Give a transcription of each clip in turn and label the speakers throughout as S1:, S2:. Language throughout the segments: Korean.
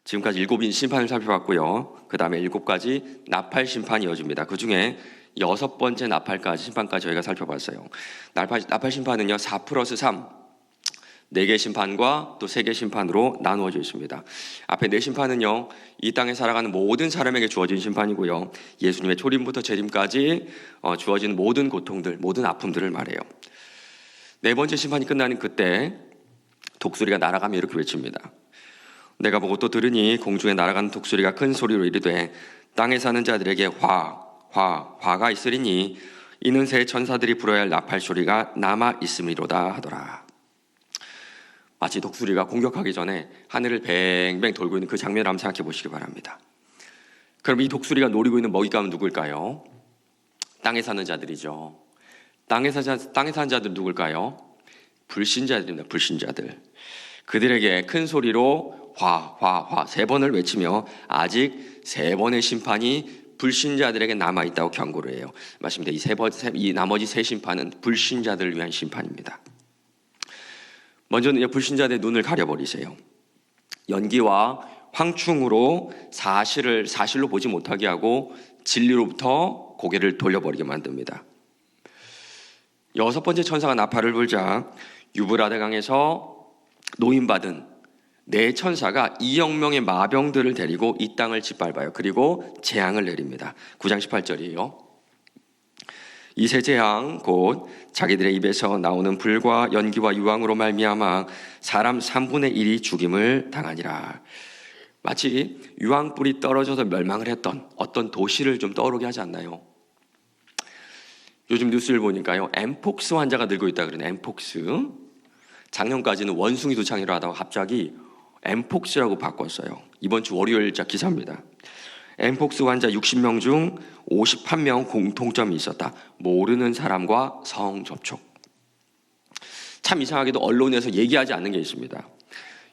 S1: 지금까지 7인 심판을 살펴봤고요. 그 다음에 7가지 나팔 심판이 이어집니다. 그 중에 6번째 나팔까지 심판까지 저희가 살펴봤어요. 나팔 심판은요 4+3 4개 심판과 또 3개 심판으로 나누어져 있습니다. 앞에 4 심판은요 이 땅에 살아가는 모든 사람에게 주어진 심판이고요, 예수님의 초림부터 재림까지 주어진 모든 고통들, 모든 아픔들을 말해요. 4번째 심판이 끝나는 그때 독수리가 날아가며 이렇게 외칩니다. 내가 보고 또 들으니 공중에 날아가는 독수리가 큰 소리로 이르되 땅에 사는 자들에게 화가 있으리니 이는 새 천사들이 불어야 할 나팔 소리가 남아 있음이로다 하더라. 마치 독수리가 공격하기 전에 하늘을 뱅뱅 돌고 있는 그 장면을 한번 생각해 보시기 바랍니다. 그럼 이 독수리가 노리고 있는 먹잇감은 누굴까요? 땅에 사는 자들이죠. 땅에 사는 자들 누굴까요? 불신자들입니다. 불신자들. 그들에게 큰 소리로 화 3번을 외치며 아직 3번의 심판이 불신자들에게 남아있다고 경고를 해요. 맞습니다. 이 나머지 3 심판은 불신자들을 위한 심판입니다. 먼저는 불신자들의 눈을 가려버리세요. 연기와 황충으로 사실로 보지 못하게 하고 진리로부터 고개를 돌려버리게 만듭니다. 6번째 천사가 나팔을 불자 유브라데 강에서 노임받은 4 천사가 2억 명의 마병들을 데리고 이 땅을 짓밟아요. 그리고 재앙을 내립니다. 9장 18절이에요. 이 세 재앙 곧 자기들의 입에서 나오는 불과 연기와 유황으로 말미암아 사람 3분의 1이 죽임을 당하니라. 마치 유황불이 떨어져서 멸망을 했던 어떤 도시를 좀 떠오르게 하지 않나요? 요즘 뉴스를 보니까요, 엠폭스 환자가 늘고 있다 그러네. 엠폭스. 작년까지는 원숭이 두창이라 하다가 갑자기 엠폭스라고 바꿨어요. 이번 주 월요일자 기사입니다. 엠폭스 환자 60명 중 51명 공통점이 있었다. 모르는 사람과 성접촉. 참 이상하게도 언론에서 얘기하지 않는 게 있습니다.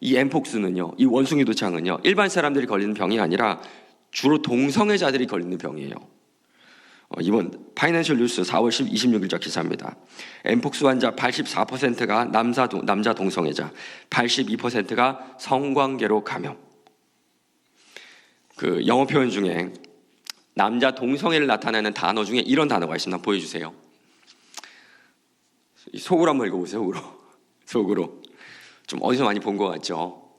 S1: 이 엠폭스는요, 이 원숭이 두창은요, 일반 사람들이 걸리는 병이 아니라 주로 동성애자들이 걸리는 병이에요. 이번 파이낸셜 뉴스 4월 26일자 기사입니다. 엠폭스 환자 84%가 남자 동성애자, 82%가 성관계로 감염. 그 영어 표현 중에 남자 동성애를 나타내는 단어 중에 이런 단어가 있습니다. 한번 보여주세요. 속으로 한번 읽어보세요. 속으로. 좀 어디서 많이 본 것 같죠?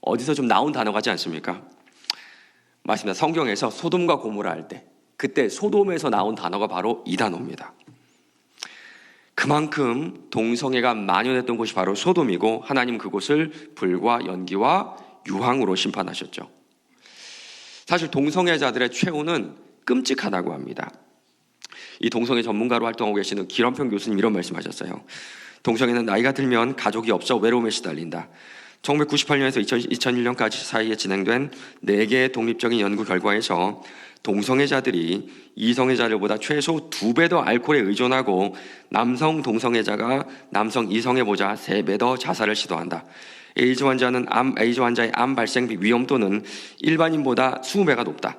S1: 어디서 좀 나온 단어 같지 않습니까? 맞습니다. 성경에서 소돔과 고모라 할 때 그때 소돔에서 나온 단어가 바로 이 단어입니다. 그만큼 동성애가 만연했던 곳이 바로 소돔이고 하나님 그곳을 불과 연기와 유황으로 심판하셨죠. 사실 동성애자들의 최후는 끔찍하다고 합니다. 이 동성애 전문가로 활동하고 계시는 기런평 교수님 이런 말씀하셨어요. 동성애는 나이가 들면 가족이 없어 외로움에 시달린다. 1998년에서 2001년까지 사이에 진행된 4개의 독립적인 연구 결과에서 동성애자들이 이성애자들보다 최소 2배 더 알코올에 의존하고 남성 동성애자가 남성 이성애보다 3배 더 자살을 시도한다. 에이즈 환자의 암 발생 위험도는 일반인보다 20배가 높다.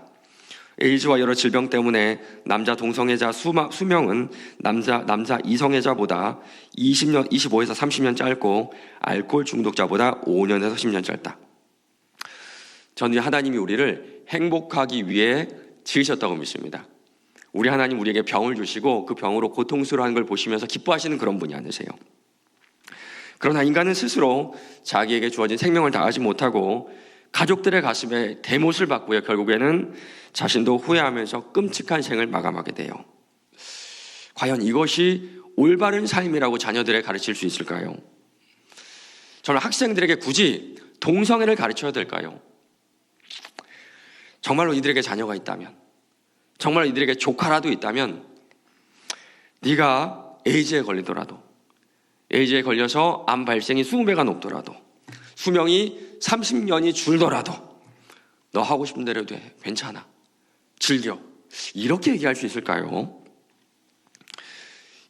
S1: 에이즈와 여러 질병 때문에 남자 동성애자 수명은 남자 이성애자보다 25에서 30년 짧고 알코올 중독자보다 5년에서 10년 짧다. 저는 하나님이 우리를 행복하기 위해 지으셨다고 믿습니다. 우리 하나님 우리에게 병을 주시고 그 병으로 고통스러워하는 걸 보시면서 기뻐하시는 그런 분이 아니세요. 그러나 인간은 스스로 자기에게 주어진 생명을 다하지 못하고 가족들의 가슴에 대못을 받고요, 결국에는 자신도 후회하면서 끔찍한 생을 마감하게 돼요. 과연 이것이 올바른 삶이라고 자녀들에게 가르칠 수 있을까요? 정말 학생들에게 굳이 동성애를 가르쳐야 될까요? 정말로 이들에게 자녀가 있다면, 정말 이들에게 조카라도 있다면 네가 에이즈에 걸리더라도, 에이즈에 걸려서 암 발생이 20배가 높더라도, 수명이 30년이 줄더라도 너 하고 싶은 대로 돼. 괜찮아. 즐겨. 이렇게 얘기할 수 있을까요?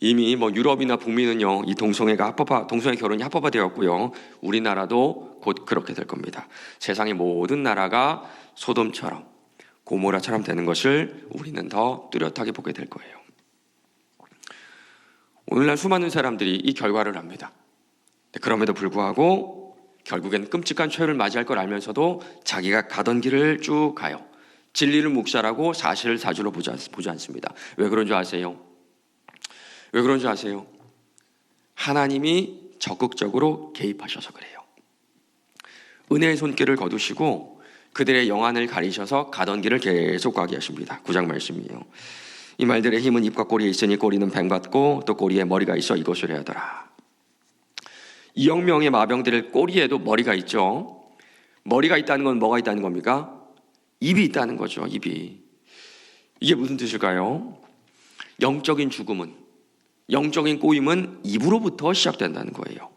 S1: 이미 유럽이나 북미는요, 이 동성애 결혼이 합법화되었고요. 우리나라도 곧 그렇게 될 겁니다. 세상의 모든 나라가 소돔처럼 고모라처럼 되는 것을 우리는 더 뚜렷하게 보게 될 거예요. 오늘날 수많은 사람들이 이 결과를 합니다. 그럼에도 불구하고 결국엔 끔찍한 최후를 맞이할 걸 알면서도 자기가 가던 길을 쭉 가요. 진리를 묵살하고 사실을 사실로 보지 않습니다. 왜 그런 줄 아세요? 왜 그런 줄 아세요? 하나님이 적극적으로 개입하셔서 그래요. 은혜의 손길을 거두시고 그들의 영안을 가리셔서 가던 길을 계속 가게 하십니다. 9장 말씀이에요. 이 말들의 힘은 입과 꼬리에 있으니 꼬리는 뱀같고 또 꼬리에 머리가 있어 이것을 해야 하더라. 2억 명의 마병들의 꼬리에도 머리가 있죠. 머리가 있다는 건 뭐가 있다는 겁니까? 입이 있다는 거죠. 입이. 이게 무슨 뜻일까요? 영적인 죽음은, 영적인 꼬임은 입으로부터 시작된다는 거예요.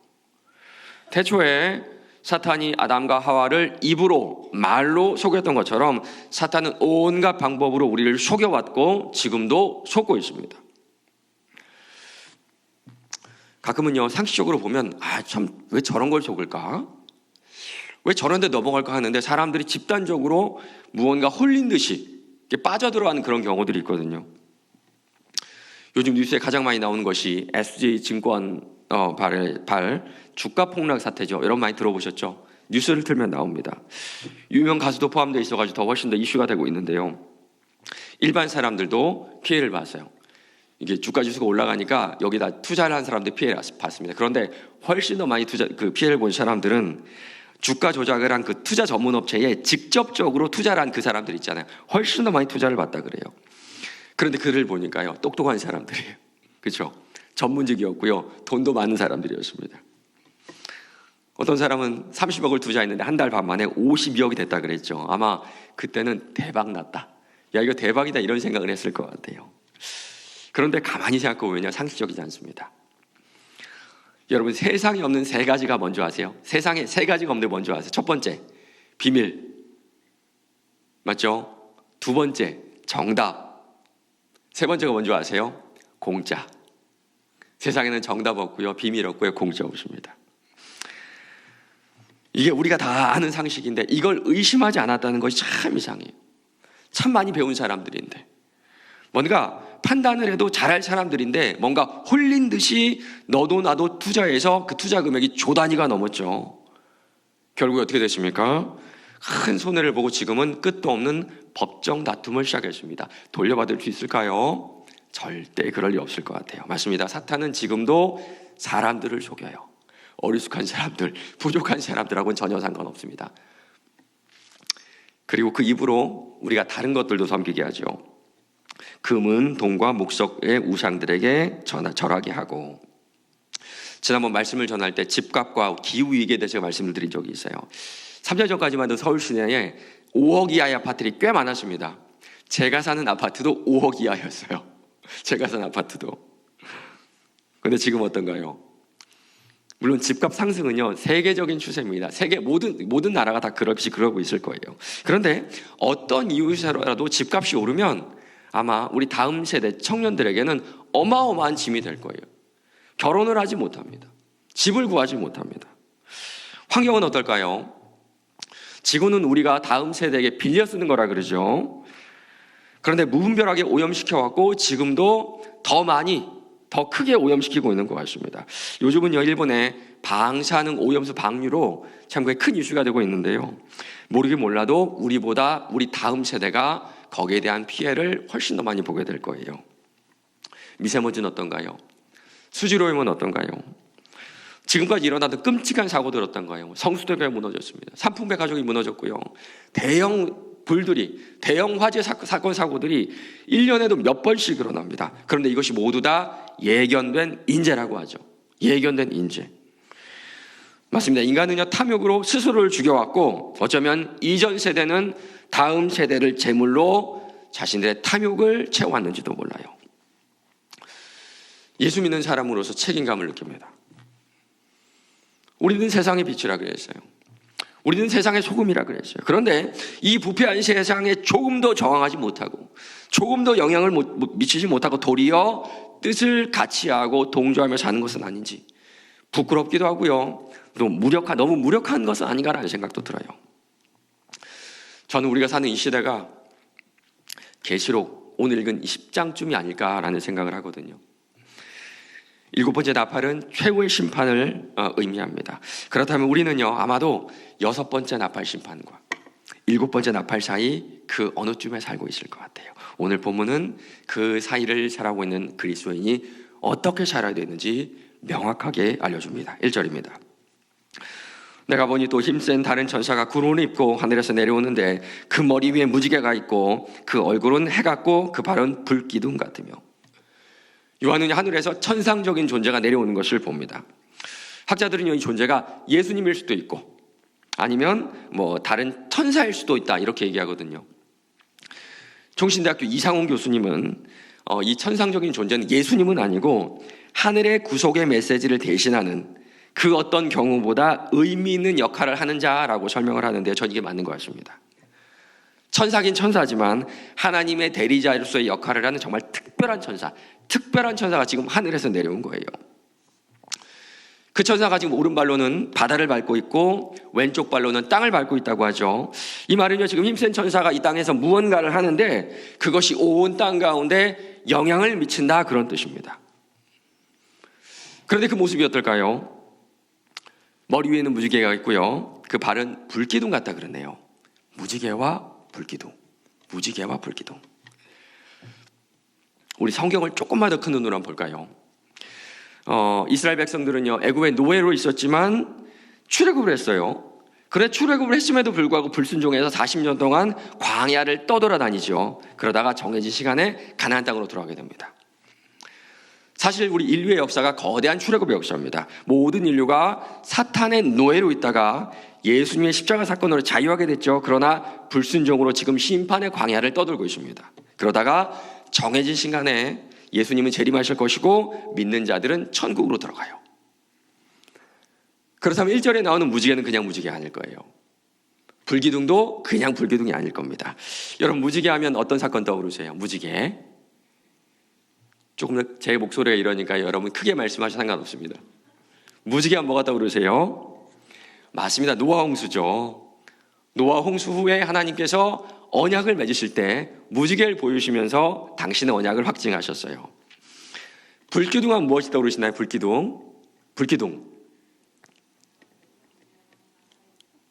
S1: 태초에 사탄이 아담과 하와를 입으로, 말로 속였던 것처럼 사탄은 온갖 방법으로 우리를 속여왔고 지금도 속고 있습니다. 가끔은요, 상식적으로 보면 참 왜 저런 걸 속을까? 왜 저런 데 넘어갈까 하는데 사람들이 집단적으로 무언가 홀린 듯이 빠져들어가는 그런 경우들이 있거든요. 요즘 뉴스에 가장 많이 나오는 것이 SJ증권 주가 폭락 사태죠. 여러분 많이 들어보셨죠? 뉴스를 틀면 나옵니다. 유명 가수도 포함되어 있어가지고 더 훨씬 더 이슈가 되고 있는데요. 일반 사람들도 피해를 봤어요. 이게 주가 지수가 올라가니까 여기다 투자를 한 사람들 피해를 봤습니다. 그런데 훨씬 더 많이 피해를 본 사람들은 주가 조작을 한 그 투자 전문 업체에 직접적으로 투자를 한 그 사람들 있잖아요. 훨씬 더 많이 투자를 받다 그래요. 그런데 글을 보니까요, 똑똑한 사람들이에요. 그렇죠? 전문직이었고요, 돈도 많은 사람들이었습니다. 어떤 사람은 30억을 투자했는데 한 달 반 만에 52억이 됐다 그랬죠. 아마 그때는 대박 났다, 야 이거 대박이다, 이런 생각을 했을 것 같아요. 그런데 가만히 생각해보면 상식적이지 않습니다. 여러분, 세상에 없는 세 가지가 뭔지 아세요? 세상에 세 가지가 없는데 뭔지 아세요? 첫 번째, 비밀. 맞죠? 두 번째, 정답. 세 번째가 뭔지 아세요? 공짜. 세상에는 정답 없고요, 비밀 없고요, 공짜 없습니다. 이게 우리가 다 아는 상식인데 이걸 의심하지 않았다는 것이 참 이상해요. 참 많이 배운 사람들인데, 뭔가 판단을 해도 잘할 사람들인데 뭔가 홀린 듯이 너도 나도 투자해서 그 투자 금액이 조 단위가 넘었죠. 결국에 어떻게 됐습니까? 큰 손해를 보고 지금은 끝도 없는 법정 다툼을 시작했습니다. 돌려받을 수 있을까요? 절대 그럴 리 없을 것 같아요. 맞습니다. 사탄은 지금도 사람들을 속여요. 어리숙한 사람들, 부족한 사람들하고는 전혀 상관없습니다. 그리고 그 입으로 우리가 다른 것들도 섬기게 하죠. 금은 돈과 목석의 우상들에게 절하게 하고, 지난번 말씀을 전할 때 집값과 기후위기에 대해서 말씀을 드린 적이 있어요. 3년 전까지만 해도 서울 시내에 5억 이하의 아파트들이 꽤 많았습니다. 제가 사는 아파트도 5억 이하였어요. 제가 사는 아파트도. 그런데 지금 어떤가요? 물론 집값 상승은요, 세계적인 추세입니다. 세계 모든 나라가 다 그러고 있을 거예요. 그런데 어떤 이유에서라도 집값이 오르면 아마 우리 다음 세대 청년들에게는 어마어마한 짐이 될 거예요. 결혼을 하지 못합니다. 집을 구하지 못합니다. 환경은 어떨까요? 지구는 우리가 다음 세대에게 빌려 쓰는 거라 그러죠. 그런데 무분별하게 오염시켜왔고 지금도 더 크게 오염시키고 있는 것 같습니다. 요즘은요, 일본의 방사능 오염수 방류로 참 큰 이슈가 되고 있는데요. 모르긴 몰라도 우리보다 우리 다음 세대가 거기에 대한 피해를 훨씬 더 많이 보게 될 거예요. 미세먼지는 어떤가요? 수질오염은 어떤가요? 지금까지 일어나던 끔찍한 사고들 어떤가요? 성수대교가 무너졌습니다. 산풍배 가족이 무너졌고요. 대형 화재 사건 사고들이 1년에도 몇 번씩 일어납니다. 그런데 이것이 모두 다 예견된 인재라고 하죠. 예견된 인재. 맞습니다. 인간은요, 탐욕으로 스스로를 죽여왔고 어쩌면 이전 세대는 다음 세대를 제물로 자신들의 탐욕을 채워왔는지도 몰라요. 예수 믿는 사람으로서 책임감을 느낍니다. 우리는 세상의 빛이라 그랬어요. 우리는 세상의 소금이라 그랬어요. 그런데 이 부패한 세상에 조금 더 저항하지 못하고 조금 더 영향을 미치지 못하고 도리어 뜻을 같이 하고 동조하며 사는 것은 아닌지 부끄럽기도 하고요. 또 너무 무력한 것은 아닌가라는 생각도 들어요. 저는 우리가 사는 이 시대가 계시록 오늘 읽은 10장쯤이 아닐까라는 생각을 하거든요. 일곱 번째 나팔은 최후의 심판을 의미합니다. 그렇다면 우리는요, 아마도 여섯 번째 나팔 심판과 일곱 번째 나팔 사이 그 어느 쯤에 살고 있을 것 같아요. 오늘 본문은 그 사이를 살아가고 있는 그리스도인이 어떻게 살아야 되는지 명확하게 알려줍니다. 1절입니다. 내가 보니 또 힘센 다른 천사가 구름을 입고 하늘에서 내려오는데 그 머리 위에 무지개가 있고 그 얼굴은 해 같고 그 발은 불기둥 같으며. 요한은 하늘에서 천상적인 존재가 내려오는 것을 봅니다. 학자들은 이 존재가 예수님일 수도 있고 아니면 다른 천사일 수도 있다 이렇게 얘기하거든요. 총신대학교 이상훈 교수님은 이 천상적인 존재는 예수님은 아니고 하늘의 구속의 메시지를 대신하는 그 어떤 경우보다 의미 있는 역할을 하는 자라고 설명을 하는데 전 이게 맞는 것 같습니다. 천사긴 천사지만 하나님의 대리자로서의 역할을 하는 정말 특별한 천사가 지금 하늘에서 내려온 거예요. 그 천사가 지금 오른발로는 바다를 밟고 있고 왼쪽 발로는 땅을 밟고 있다고 하죠. 이 말은요, 지금 힘센 천사가 이 땅에서 무언가를 하는데 그것이 온 땅 가운데 영향을 미친다 그런 뜻입니다. 그런데 그 모습이 어떨까요? 머리 위에는 무지개가 있고요, 그 발은 불기둥 같다 그러네요. 무지개와 불기둥. 우리 성경을 조금만 더 큰 눈으로 한번 볼까요? 이스라엘 백성들은요, 애굽의 노예로 있었지만 출애굽을 했어요. 그래 출애굽을 했음에도 불구하고 불순종해서 40년 동안 광야를 떠돌아다니죠. 그러다가 정해진 시간에 가나안 땅으로 들어가게 됩니다. 사실 우리 인류의 역사가 거대한 출애굽의 역사입니다. 모든 인류가 사탄의 노예로 있다가 예수님의 십자가 사건으로 자유하게 됐죠. 그러나 불순종으로 지금 심판의 광야를 떠돌고 있습니다. 그러다가 정해진 시간에 예수님은 재림하실 것이고 믿는 자들은 천국으로 들어가요. 그렇다면 1절에 나오는 무지개는 그냥 무지개 아닐 거예요. 불기둥도 그냥 불기둥이 아닐 겁니다. 여러분, 무지개 하면 어떤 사건 떠오르세요? 무지개. 조금 더 제 목소리가 이러니까 여러분 크게 말씀하셔도 상관없습니다. 무지개 하면 뭐가 떠오르세요? 맞습니다. 노아 홍수죠. 노아 홍수 후에 하나님께서 언약을 맺으실 때 무지개를 보여주시면서 당신의 언약을 확증하셨어요. 불기둥 하면 무엇이 떠오르시나요? 불기둥.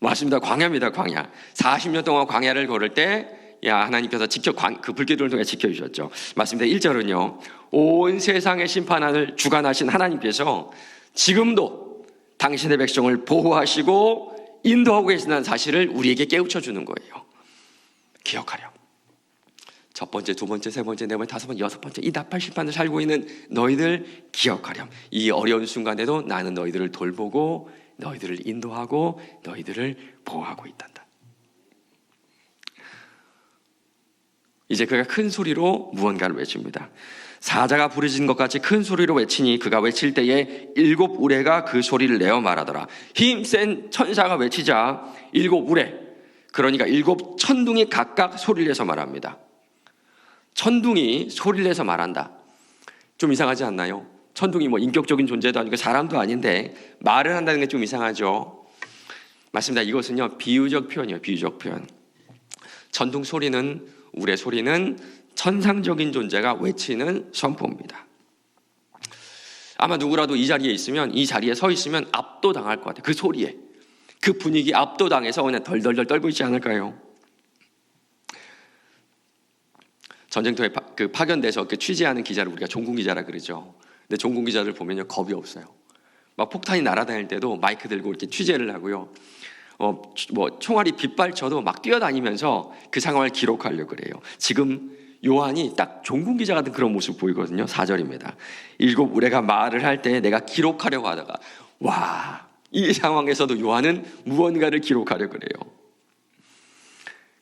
S1: 맞습니다. 광야입니다. 광야. 40년 동안 광야를 걸을 때 하나님께서 직접 그 불기둥을 통해 지켜주셨죠. 맞습니다. 1절은요, 온 세상의 심판을 주관하신 하나님께서 지금도 당신의 백성을 보호하시고 인도하고 계신다는 사실을 우리에게 깨우쳐 주는 거예요. 기억하렴. 첫 번째, 두 번째, 세 번째, 네 번째, 다섯 번째, 여섯 번째 이 나팔 심판을 살고 있는 너희들 기억하렴. 이 어려운 순간에도 나는 너희들을 돌보고 너희들을 인도하고 너희들을 보호하고 있단다. 이제 그가 큰 소리로 무언가를 외칩니다. 사자가 부르짖는 것 같이 큰 소리로 외치니 그가 외칠 때에 일곱 우레가 그 소리를 내어 말하더라. 힘센 천사가 외치자 일곱 우레, 그러니까 일곱 천둥이 각각 소리를 내서 말합니다. 천둥이 소리를 내서 말한다. 좀 이상하지 않나요? 천둥이 인격적인 존재도 아니고 사람도 아닌데 말을 한다는 게 좀 이상하죠. 맞습니다. 이것은요, 비유적 표현이에요. 비유적 표현. 천둥 소리는, 우레 소리는 천상적인 존재가 외치는 선포입니다. 아마 누구라도 이 자리에 있으면, 이 자리에 서 있으면 압도당할 것 같아요. 그 소리에, 그 분위기 압도당해서 그냥 덜덜덜 떨고 있지 않을까요? 전쟁터에 파견돼서 취재하는 기자를 우리가 종군 기자라 그러죠. 근데 종군 기자들 보면요, 겁이 없어요. 막 폭탄이 날아다닐 때도 마이크 들고 이렇게 취재를 하고요. 총알이 빗발쳐도 막 뛰어다니면서 그 상황을 기록하려고 그래요. 지금 요한이 딱 종군 기자 같은 그런 모습 보이거든요. 4절입니다. 일곱 우레가 말을 할 때 내가 기록하려고 하다가 이 상황에서도 요한은 무언가를 기록하려고 그래요.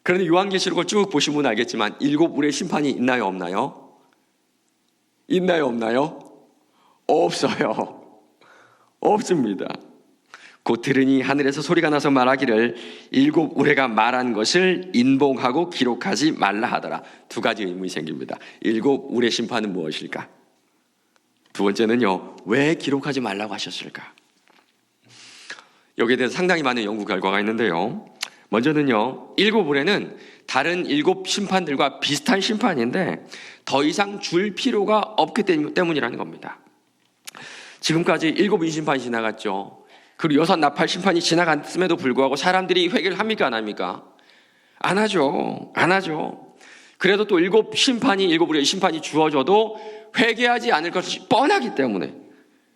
S1: 그런데 요한계시록을 쭉 보시면 알겠지만 일곱 우레 심판이 있나요, 없나요? 있나요, 없나요? 없어요. 없습니다. 곧 들으니 하늘에서 소리가 나서 말하기를 일곱 우레가 말한 것을 인봉하고 기록하지 말라 하더라. 두 가지 의문이 생깁니다. 일곱 우레 심판은 무엇일까? 두 번째는요, 왜 기록하지 말라고 하셨을까? 여기에 대해서 상당히 많은 연구 결과가 있는데요. 먼저는요, 일곱 우레는 다른 일곱 심판들과 비슷한 심판인데 더 이상 줄 필요가 없기 때문이라는 겁니다. 지금까지 7위 심판이 지나갔죠. 그리고 6 나팔 심판이 지나갔음에도 불구하고 사람들이 회개를 합니까, 안 합니까? 안 하죠. 안 하죠. 그래도 또 7우리의 심판이 주어져도 회개하지 않을 것이 뻔하기 때문에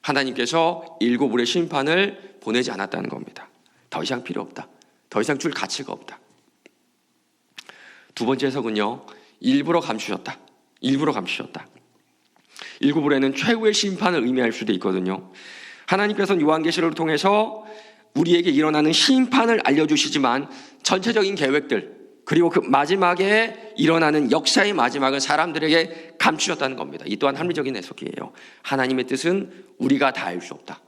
S1: 하나님께서 7우리의 심판을 보내지 않았다는 겁니다. 더 이상 필요 없다. 더 이상 줄 가치가 없다. 두 번째 해석은요, 일부러 감추셨다. 일부러 감추셨다. 7불에는 최후의 심판을 의미할 수도 있거든요. 하나님께서는 요한계시록을 통해서 우리에게 일어나는 심판을 알려주시지만 전체적인 계획들, 그리고 그 마지막에 일어나는 역사의 마지막은 사람들에게 감추셨다는 겁니다. 이 또한 합리적인 해석이에요. 하나님의 뜻은 우리가 다 알 수 없다.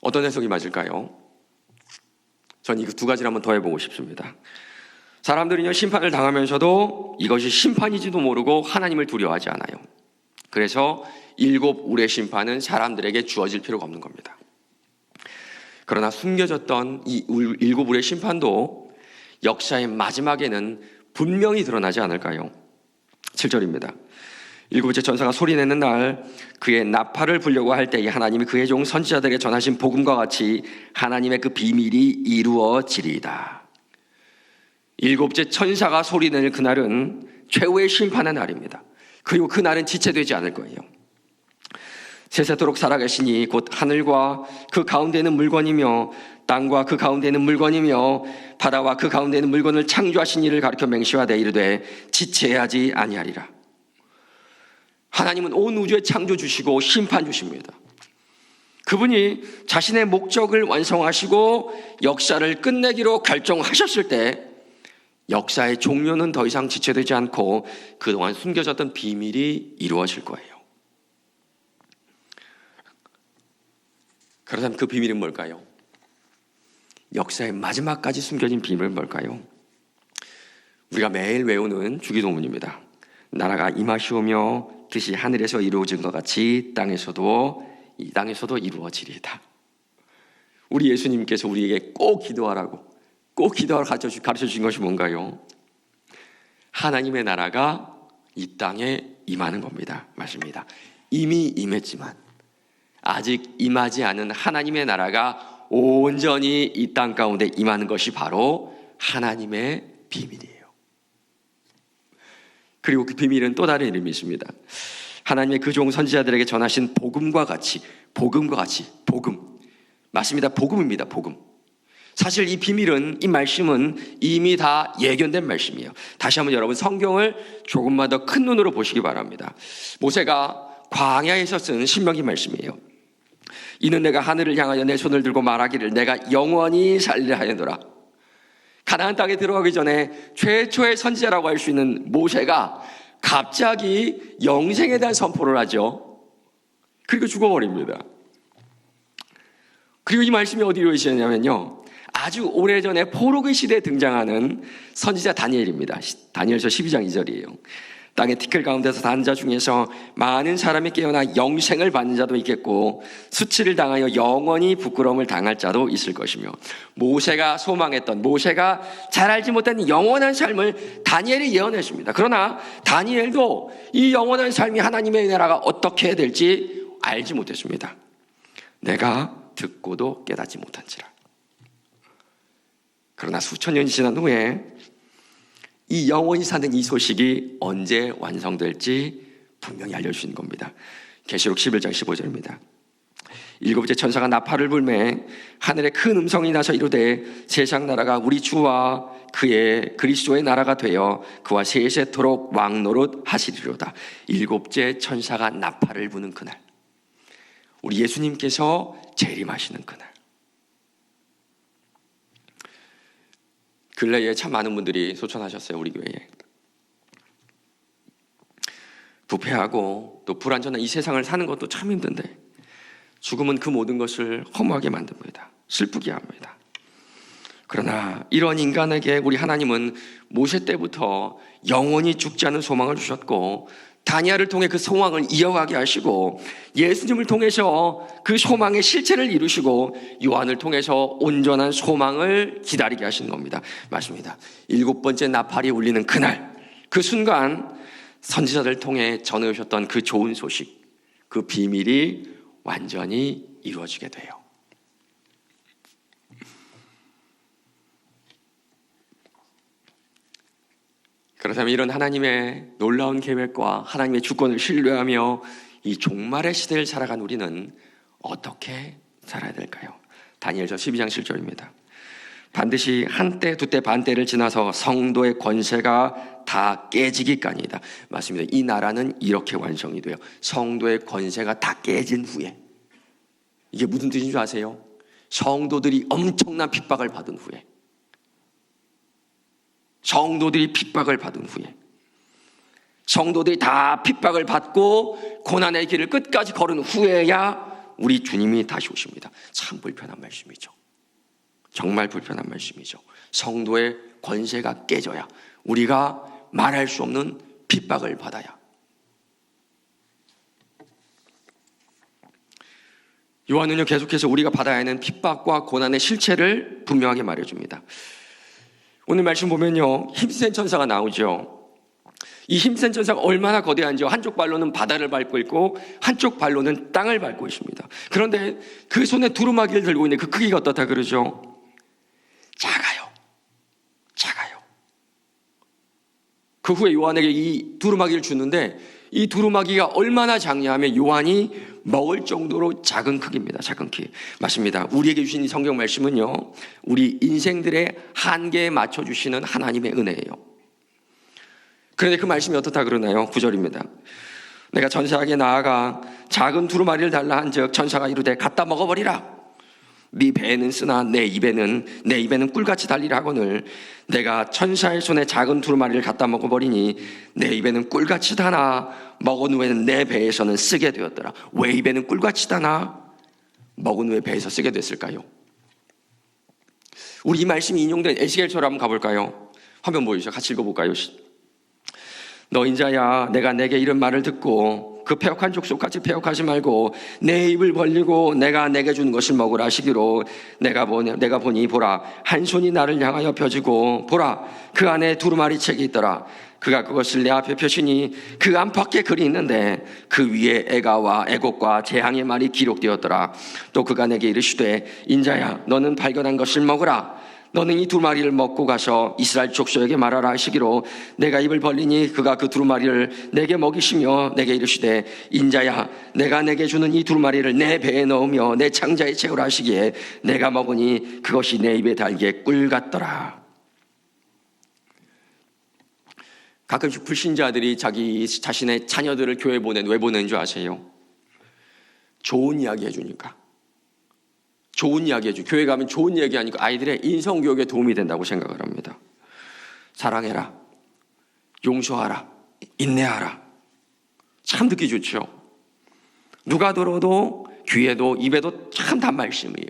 S1: 어떤 해석이 맞을까요? 전 이 두 가지를 한번 더 해보고 싶습니다. 사람들은요, 심판을 당하면서도 이것이 심판인지도 모르고 하나님을 두려워하지 않아요. 그래서 7울의 심판은 사람들에게 주어질 필요가 없는 겁니다. 그러나 숨겨졌던 이 7울의 심판도 역사의 마지막에는 분명히 드러나지 않을까요? 7절입니다. 7번째 천사가 소리내는 날 그의 나팔을 불려고 할 때에 하나님이 그의 종 선지자들에게 전하신 복음과 같이 하나님의 그 비밀이 이루어지리이다. 7번째 천사가 소리내는 그날은 최후의 심판의 날입니다. 그리고 그날은 지체되지 않을 거예요. 세세토록 살아계시니 곧 하늘과 그 가운데 있는 물건이며 땅과 그 가운데 있는 물건이며 바다와 그 가운데 있는 물건을 창조하신 이를 가리켜 맹세하되 이르되 지체하지 아니하리라. 하나님은 온 우주의 창조주시고 심판주십니다. 그분이 자신의 목적을 완성하시고 역사를 끝내기로 결정하셨을 때 역사의 종료는 더 이상 지체되지 않고 그동안 숨겨졌던 비밀이 이루어질 거예요. 그렇다면 그 비밀은 뭘까요? 역사의 마지막까지 숨겨진 비밀은 뭘까요? 우리가 매일 외우는 주기도문입니다. 나라가 임하시오며 뜻이 하늘에서 이루어진 것 같이 이 땅에서도 이루어지리이다. 우리 예수님께서 우리에게 꼭 기도하라고 가르쳐 주신 것이 뭔가요? 하나님의 나라가 이 땅에 임하는 겁니다. 맞습니다. 이미 임했지만 아직 임하지 않은 하나님의 나라가 온전히 이 땅 가운데 임하는 것이 바로 하나님의 비밀이에요. 그리고 그 비밀은 또 다른 이름이 있습니다. 하나님의 그 종 선지자들에게 전하신 복음과 같이 복음. 맞습니다. 복음입니다. 복음. 사실 이 비밀은, 이 말씀은 이미 다 예견된 말씀이에요. 다시 한번 여러분 성경을 조금만 더 큰 눈으로 보시기 바랍니다. 모세가 광야에서 쓴 신명기 말씀이에요. 이는 내가 하늘을 향하여 내 손을 들고 말하기를 내가 영원히 살리라 하였노라. 가나안 땅에 들어가기 전에 최초의 선지자라고 할 수 있는 모세가 갑자기 영생에 대한 선포를 하죠. 그리고 죽어버립니다. 그리고 이 말씀이 어디로 이시냐면요, 아주 오래전에 포로기 시대에 등장하는 선지자 다니엘입니다. 다니엘서 12장 2절이에요. 땅의 티끌 가운데서 단 자 중에서 많은 사람이 깨어나 영생을 받는 자도 있겠고 수치를 당하여 영원히 부끄러움을 당할 자도 있을 것이며, 모세가 소망했던, 모세가 잘 알지 못한 영원한 삶을 다니엘이 예언했습니다. 그러나 다니엘도 이 영원한 삶이 하나님의 나라가 어떻게 해야 될지 알지 못했습니다. 내가 듣고도 깨닫지 못한지라. 그러나 수천 년이 지난 후에 이 영원히 사는 이 소식이 언제 완성될지 분명히 알려주신 겁니다. 계시록 11장 15절입니다. 7번째 천사가 나팔을 불매 하늘에 큰 음성이 나서 이르되 세상 나라가 우리 주와 그의 그리스도의 나라가 되어 그와 세세토록 왕노릇 하시리로다. 7번째 천사가 나팔을 부는 그날, 우리 예수님께서 재림하시는 그날. 근래에 참 많은 분들이 소천하셨어요. 우리 교회에. 부패하고 또 불완전한 이 세상을 사는 것도 참 힘든데 죽음은 그 모든 것을 허무하게 만듭니다. 슬프게 합니다. 그러나 이런 인간에게 우리 하나님은 모세 때부터 영원히 죽지 않은 소망을 주셨고, 다니엘을 통해 그 소망을 이어가게 하시고, 예수님을 통해서 그 소망의 실체를 이루시고, 요한을 통해서 온전한 소망을 기다리게 하시는 겁니다. 맞습니다. 7번째 나팔이 울리는 그날, 그 순간 선지자들을 통해 전해오셨던 그 좋은 소식, 그 비밀이 완전히 이루어지게 돼요. 그렇다면 이런 하나님의 놀라운 계획과 하나님의 주권을 신뢰하며 이 종말의 시대를 살아간 우리는 어떻게 살아야 될까요? 다니엘서 12장 7절입니다. 반드시 한때 두때 반때를 지나서 성도의 권세가 다 깨지기까지이다. 맞습니다. 이 나라는 이렇게 완성이 돼요. 성도의 권세가 다 깨진 후에. 이게 무슨 뜻인 줄 아세요? 성도들이 엄청난 핍박을 받은 후에, 성도들이 핍박을 받은 후에, 성도들이 다 핍박을 받고 고난의 길을 끝까지 걸은 후에야 우리 주님이 다시 오십니다. 참 불편한 말씀이죠. 정말 불편한 말씀이죠. 성도의 권세가 깨져야, 우리가 말할 수 없는 핍박을 받아야. 요한은요, 계속해서 우리가 받아야 하는 핍박과 고난의 실체를 분명하게 말해줍니다. 오늘 말씀 보면요, 힘센 천사가 나오죠. 이 힘센 천사가 얼마나 거대한지요. 한쪽 발로는 바다를 밟고 있고 한쪽 발로는 땅을 밟고 있습니다. 그런데 그 손에 두루마기를 들고 있는 그 크기가 어떻다 그러죠? 작아요. 그 후에 요한에게 이 두루마기를 주는데, 이 두루마기가 얼마나 작냐 하면 요한이 먹을 정도로 작은 크기입니다. 작은 키. 맞습니다. 우리에게 주신 이 성경 말씀은요, 우리 인생들의 한계에 맞춰주시는 하나님의 은혜예요. 그런데 그 말씀이 어떻다 그러나요? 9절입니다. 내가 천사에게 나아가 작은 두루마리를 달라 한즉 천사가 이르되 갖다 먹어버리라. 네 배에는 쓰나 내 입에는 꿀같이 달리라 하거늘 내가 천사의 손에 작은 두루마리를 갖다 먹어버리니 내 입에는 꿀같이 다나 먹은 후에는 내 배에서는 쓰게 되었더라. 왜 입에는 꿀같이 다나 먹은 후에 배에서 쓰게 됐을까요? 우리 이 말씀이 인용된 에스겔서로 한번 가볼까요? 화면 보이죠? 같이 읽어볼까요? 너 인자야, 내가 내게 이런 말을 듣고 그 패역한 족속같이 패역하지 말고 내 입을 벌리고 내가 내게 준 것을 먹으라 하시기로 내가 보니 보라, 한 손이 나를 향하여 펴지고 보라, 그 안에 두루마리 책이 있더라. 그가 그것을 내 앞에 펴시니 그 안팎에 글이 있는데 그 위에 애가와 애곡과 재앙의 말이 기록되었더라. 또 그가 내게 이르시되 인자야, 너는 발견한 것을 먹으라. 너는 이 두루마리를 먹고 가서 이스라엘 족속에게 말하라 하시기로 내가 입을 벌리니 그가 그 두루마리를 내게 먹이시며 내게 이르시되 인자야, 내가 내게 주는 이 두루마리를 내 배에 넣으며 내 창자에 채우라 하시기에 내가 먹으니 그것이 내 입에 달기에 꿀 같더라. 가끔씩 불신자들이 자기 자신의 자녀들을 교회에 왜 보내는 줄 아세요? 좋은 이야기 해주니까. 좋은 이야기 해줘. 교회 가면 좋은 이야기 하니까 아이들의 인성교육에 도움이 된다고 생각을 합니다. 사랑해라, 용서하라, 인내하라. 참 듣기 좋죠. 누가 들어도 귀에도 입에도 참 단 말씀이에요.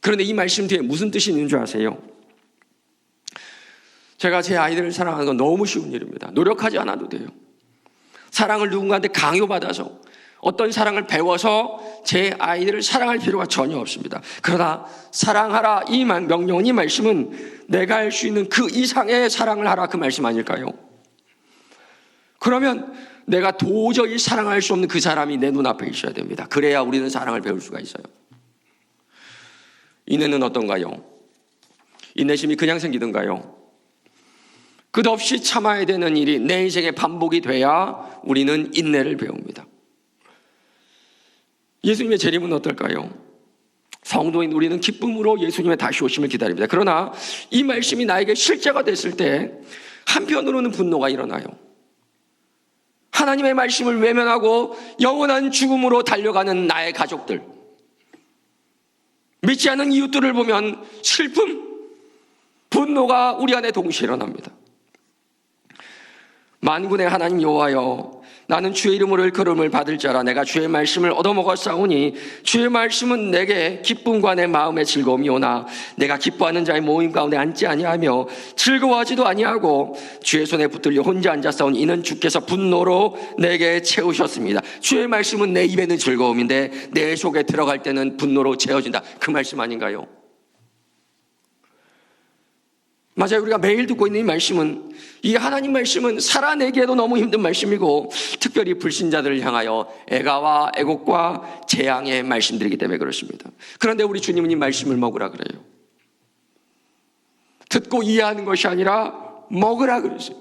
S1: 그런데 이 말씀 뒤에 무슨 뜻이 있는 줄 아세요? 제가 제 아이들을 사랑하는 건 너무 쉬운 일입니다. 노력하지 않아도 돼요. 사랑을 누군가한테 강요받아서, 어떤 사랑을 배워서 제 아이들을 사랑할 필요가 전혀 없습니다. 그러나 사랑하라, 이 명령은, 이 말씀은 내가 할 수 있는 그 이상의 사랑을 하라, 그 말씀 아닐까요? 그러면 내가 도저히 사랑할 수 없는 그 사람이 내 눈앞에 있어야 됩니다. 그래야 우리는 사랑을 배울 수가 있어요. 인내는 어떤가요? 인내심이 그냥 생기던가요? 끝없이 참아야 되는 일이 내 인생의 반복이 돼야 우리는 인내를 배웁니다. 예수님의 재림은 어떨까요? 성도인 우리는 기쁨으로 예수님의 다시 오심을 기다립니다. 그러나 이 말씀이 나에게 실제가 됐을 때 한편으로는 분노가 일어나요. 하나님의 말씀을 외면하고 영원한 죽음으로 달려가는 나의 가족들, 믿지 않는 이웃들을 보면 슬픔, 분노가 우리 안에 동시에 일어납니다. 만군의 하나님 여호와여, 나는 주의 이름으로 일컬음을 받을 자라. 내가 주의 말씀을 얻어먹었사오니 주의 말씀은 내게 기쁨과 내 마음의 즐거움이오나 내가 기뻐하는 자의 모임 가운데 앉지 아니하며 즐거워하지도 아니하고 주의 손에 붙들려 혼자 앉았사오니 이는 주께서 분노로 내게 채우셨습니다. 주의 말씀은 내 입에는 즐거움인데 내 속에 들어갈 때는 분노로 채워진다. 그 말씀 아닌가요? 맞아요. 우리가 매일 듣고 있는 이 말씀은, 이 하나님 말씀은 살아내기에도 너무 힘든 말씀이고, 특별히 불신자들을 향하여 애가와 애곡과 재앙의 말씀들이기 때문에 그렇습니다. 그런데 우리 주님은 이 말씀을 먹으라 그래요. 듣고 이해하는 것이 아니라 먹으라 그러세요.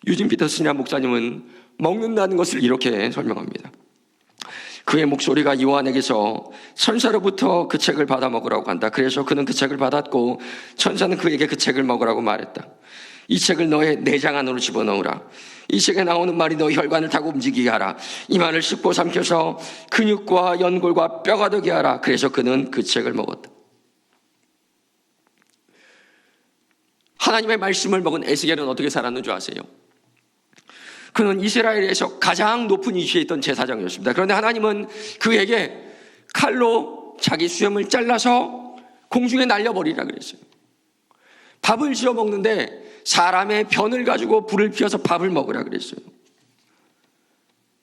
S1: 유진 피터슨이라는 목사님은 먹는다는 것을 이렇게 설명합니다. 그의 목소리가 요한에게서 천사로부터 그 책을 받아 먹으라고 한다. 그래서 그는 그 책을 받았고 천사는 그에게 그 책을 먹으라고 말했다. 이 책을 너의 내장 안으로 집어넣으라. 이 책에 나오는 말이 너의 혈관을 타고 움직이게 하라. 이 말을 씹고 삼켜서 근육과 연골과 뼈가 되게 하라. 그래서 그는 그 책을 먹었다. 하나님의 말씀을 먹은 에스겔은 어떻게 살았는 줄 아세요? 그는 이스라엘에서 가장 높은 위치에 있던 제사장이었습니다. 그런데 하나님은 그에게 칼로 자기 수염을 잘라서 공중에 날려버리라 그랬어요. 밥을 지어 먹는데 사람의 변을 가지고 불을 피워서 밥을 먹으라 그랬어요.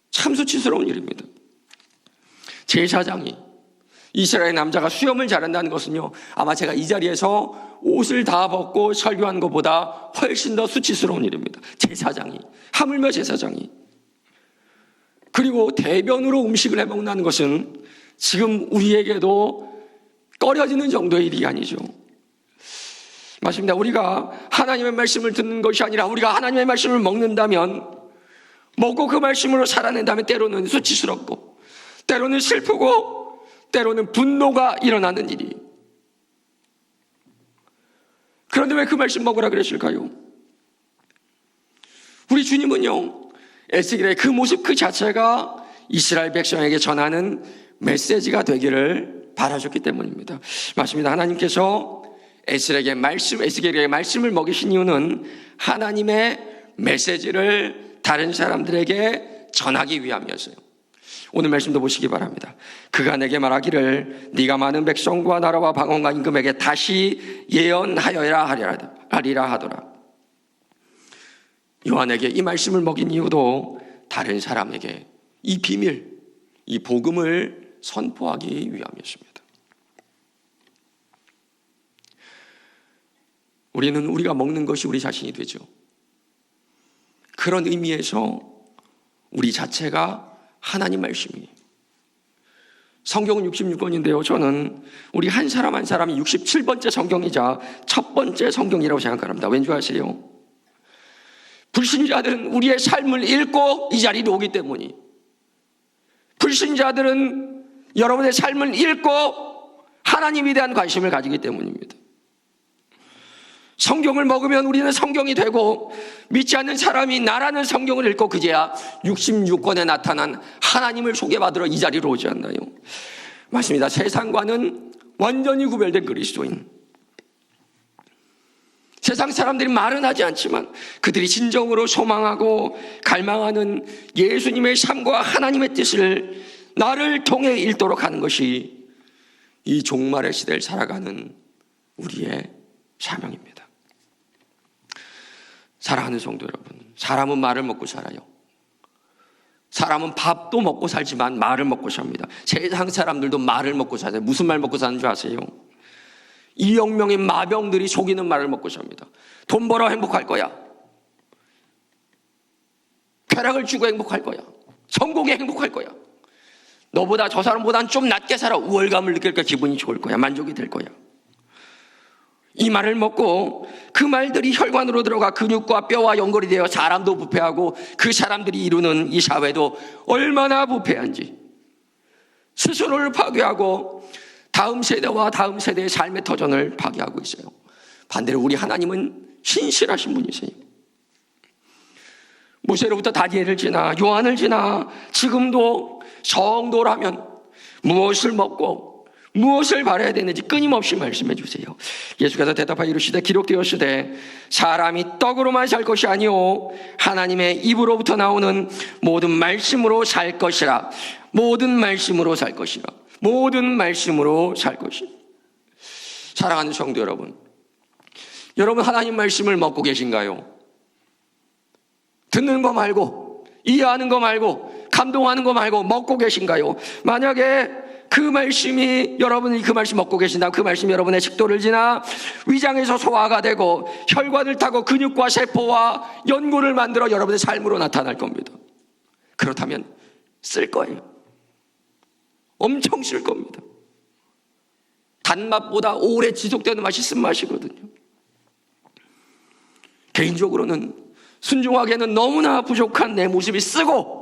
S1: 참 수치스러운 일입니다. 제사장이, 이스라엘 남자가 수염을 자른다는 것은요, 아마 제가 이 자리에서 옷을 다 벗고 설교한 것보다 훨씬 더 수치스러운 일입니다. 제사장이, 하물며 제사장이. 그리고 대변으로 음식을 해먹는다는 것은 지금 우리에게도 꺼려지는 정도의 일이 아니죠. 맞습니다. 우리가 하나님의 말씀을 듣는 것이 아니라 우리가 하나님의 말씀을 먹는다면, 먹고 그 말씀으로 살아낸다면 때로는 수치스럽고, 때로는 슬프고, 때로는 분노가 일어나는 일이. 그런데 왜 그 말씀 먹으라 그랬을까요? 우리 주님은요, 에스겔의 그 모습 그 자체가 이스라엘 백성에게 전하는 메시지가 되기를 바라셨기 때문입니다. 맞습니다. 하나님께서 에스겔에게 말씀을 먹이신 이유는 하나님의 메시지를 다른 사람들에게 전하기 위함이었어요. 오늘 말씀도 보시기 바랍니다. 그가 내게 말하기를 네가 많은 백성과 나라와 방언과 임금에게 다시 예언하여야 하리라 하더라. 요한에게 이 말씀을 먹인 이유도 다른 사람에게 이 비밀, 이 복음을 선포하기 위함이었습니다. 우리는 우리가 먹는 것이 우리 자신이 되죠. 그런 의미에서 우리 자체가 하나님 말씀이에요. 성경은 66권인데요. 저는 우리 한 사람 한 사람이 67번째 성경이자 첫 번째 성경이라고 생각합니다. 왠지 아세요? 불신자들은 우리의 삶을 읽고 이 자리에 오기 때문이, 불신자들은 여러분의 삶을 읽고 하나님에 대한 관심을 가지기 때문입니다. 성경을 먹으면 우리는 성경이 되고, 믿지 않는 사람이 나라는 성경을 읽고 그제야 66권에 나타난 하나님을 소개받으러 이 자리로 오지 않나요? 맞습니다. 세상과는 완전히 구별된 그리스도인. 세상 사람들이 말은 하지 않지만 그들이 진정으로 소망하고 갈망하는 예수님의 삶과 하나님의 뜻을 나를 통해 읽도록 하는 것이 이 종말의 시대를 살아가는 우리의 사명입니다. 사랑하는 성도 여러분, 사람은 말을 먹고 살아요. 사람은 밥도 먹고 살지만 말을 먹고 삽니다. 세상 사람들도 말을 먹고 살아요. 무슨 말 먹고 사는 줄 아세요? 2억 명의 마병들이 속이는 말을 먹고 삽니다. 돈 벌어 행복할 거야. 쾌락을 주고 행복할 거야. 성공에 행복할 거야. 너보다 저 사람보다는 좀 낮게 살아. 우월감을 느낄 거야. 기분이 좋을 거야. 만족이 될 거야. 이 말을 먹고 그 말들이 혈관으로 들어가 근육과 뼈와 연골이 되어 사람도 부패하고 그 사람들이 이루는 이 사회도 얼마나 부패한지 스스로를 파괴하고 다음 세대와 다음 세대의 삶의 터전을 파괴하고 있어요. 반대로 우리 하나님은 신실하신 분이세요. 모세로부터 다니엘을 지나 요한을 지나 지금도 성도라면 무엇을 먹고 무엇을 바라야 되는지 끊임없이 말씀해 주세요. 예수께서 대답하여 이르시되 기록되었으되 사람이 떡으로만 살 것이 아니오 하나님의 입으로부터 나오는 모든 말씀으로 살 것이라. 모든 말씀으로 살 것이라. 모든 말씀으로 살 것이라. 사랑하는 성도 여러분, 여러분 하나님 말씀을 먹고 계신가요? 듣는 거 말고, 이해하는 거 말고, 감동하는 거 말고 먹고 계신가요? 만약에 그 그 말씀이 여러분이 그 말씀 먹고 계신다. 그 말씀이 여러분의 식도를 지나 위장에서 소화가 되고 혈관을 타고 근육과 세포와 연골을 만들어 여러분의 삶으로 나타날 겁니다. 그렇다면 쓸 거예요. 엄청 쓸 겁니다. 단맛보다 오래 지속되는 맛이 쓴맛이거든요. 개인적으로는 순종하기에는 너무나 부족한 내 모습이 쓰고,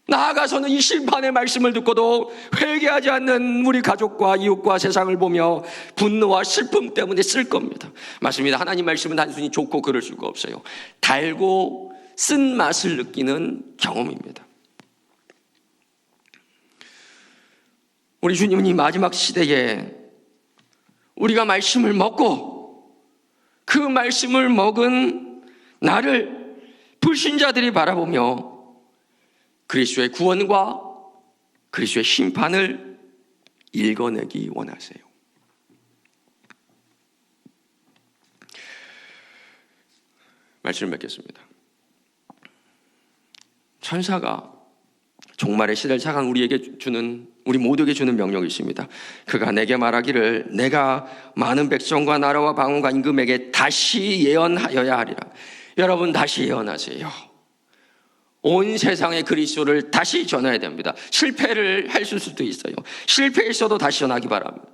S1: 나아가서는 이 심판의 말씀을 듣고도 회개하지 않는 우리 가족과 이웃과 세상을 보며 분노와 슬픔 때문에 쓸 겁니다. 맞습니다. 하나님 말씀은 단순히 좋고 그럴 수가 없어요. 달고 쓴맛을 느끼는 경험입니다. 우리 주님은 이 마지막 시대에 우리가 말씀을 먹고 그 말씀을 먹은 나를 불신자들이 바라보며 그리스도의 구원과 그리스도의 심판을 읽어내기 원하세요. 말씀을 맺겠습니다. 천사가 종말의 시대를 향한 우리 모두에게 주는 명령이 있습니다. 그가 내게 말하기를 내가 많은 백성과 나라와 방언과 임금에게 다시 예언하여야 하리라. 여러분, 다시 예언하세요. 온 세상에 그리스도를 다시 전해야 됩니다. 실패를 했을 수도 있어요. 실패했어도 다시 전하기 바랍니다.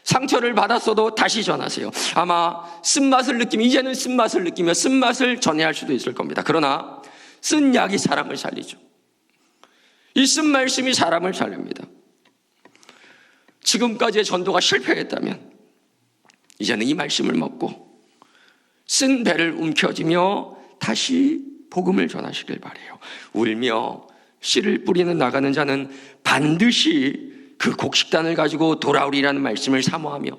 S1: 상처를 받았어도 다시 전하세요. 아마 쓴맛을 느끼면, 이제는 쓴맛을 느끼며 쓴맛을 전해야 할 수도 있을 겁니다. 그러나 쓴 약이 사람을 살리죠. 이 쓴 말씀이 사람을 살립니다. 지금까지의 전도가 실패했다면 이제는 이 말씀을 먹고 쓴 배를 움켜쥐며 다시 복음을 전하시길 바라요. 울며 씨를 뿌리는 나가는 자는 반드시 그 곡식단을 가지고 돌아오리라는 말씀을 사모하며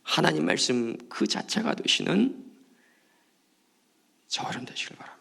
S1: 하나님 말씀 그 자체가 되시는 저 여러분 되시길 바랍니다.